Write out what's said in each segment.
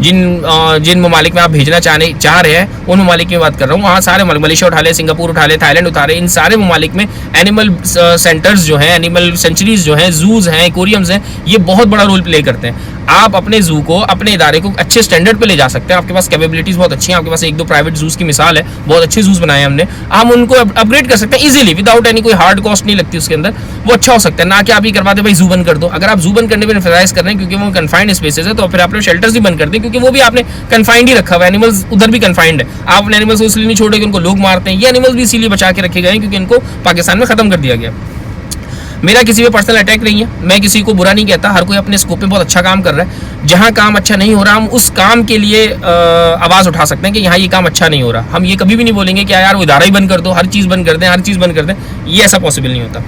जिन ममालिक में आप भेजना चाह रहे हैं उन ममालिक की बात कर रहा हूँ। वहाँ सारे मलेशिया उठा ले, सिंगापुर उठा ले, थाईलैंड उठा ले, इन सारे ममालिक में एनिमल सेंटर्स जो हैं, एनिमल सेंचुरीज जो हैं, जूज हैं, एक्वेरियम्स हैं, ये बहुत बड़ा रोल प्ले करते हैं। आप अपने जू को, अपने इदारे को अच्छे स्टैंडर्ड पे ले जा सकते हैं। आपके पास कैपेबिलिटीज़ बहुत अच्छी हैं, आपके पास 1-2 प्राइवेट जूस की मिसाल है, बहुत अच्छे जूस बनाए हैं हमने, हम उनको अपग्रेड कर सकते हैं इजीली विदाउट एनी कोई हार्ड कॉस्ट नहीं लगती उसके अंदर, वो अच्छा हो सकता है। ना कि आप ही करवाते भाई जू बंद कर दो। अगर आप जू बंद करने पर एम्फसाइज कर रहे हैं क्योंकि वो कन्फाइंड स्पेसेस है, तो फिर आपने शेल्टर्स भी बंद कर दें, क्योंकि वो भी आपने कन्फाइंड ही रखा हुआ है, एनिमल्स उधर भी कन्फाइंड है। आप अपने एनिमल्स को इसलिए नहीं छोड़े कि उनको लोग मारते हैं, ये एनिमल्स भी इसीलिए बचा के रखे गए हैं क्योंकि इनको पाकिस्तान में ख़त्म कर दिया गया। मेरा किसी पे पर्सनल अटैक नहीं है, मैं किसी को बुरा नहीं कहता, हर कोई अपने स्कोप में बहुत अच्छा काम कर रहा है। जहाँ काम अच्छा नहीं हो रहा, हम उस काम के लिए आवाज़ उठा सकते हैं कि यहाँ ये काम अच्छा नहीं हो रहा। हम ये कभी भी नहीं बोलेंगे कि यार वो इदारा ही बंद कर दो, हर चीज़ बंद कर दें, हर चीज़ बंद कर दें, ये ऐसा पॉसिबल नहीं होता।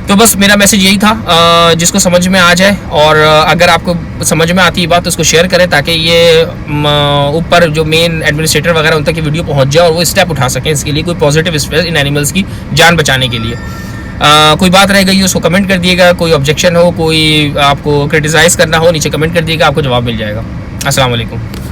तो बस मेरा मैसेज यही था, जिसको समझ में आ जाए, और अगर आपको समझ में आती है बात तो उसको शेयर करें ताकि ये ऊपर जो मेन एडमिनिस्ट्रेटर वगैरह उन तक ये वीडियो पहुँच जाए और वो स्टेप उठा सकें इसके लिए, कोई पॉजिटिव स्टेप इन एनिमल्स की जान बचाने के लिए। कोई बात रह गई उसको कमेंट कर दिएगा, कोई ऑब्जेक्शन हो, कोई आपको क्रिटिसाइज़ करना हो नीचे कमेंट कर दिएगा, आपको जवाब मिल जाएगा। अस्सलाम वालेकुम।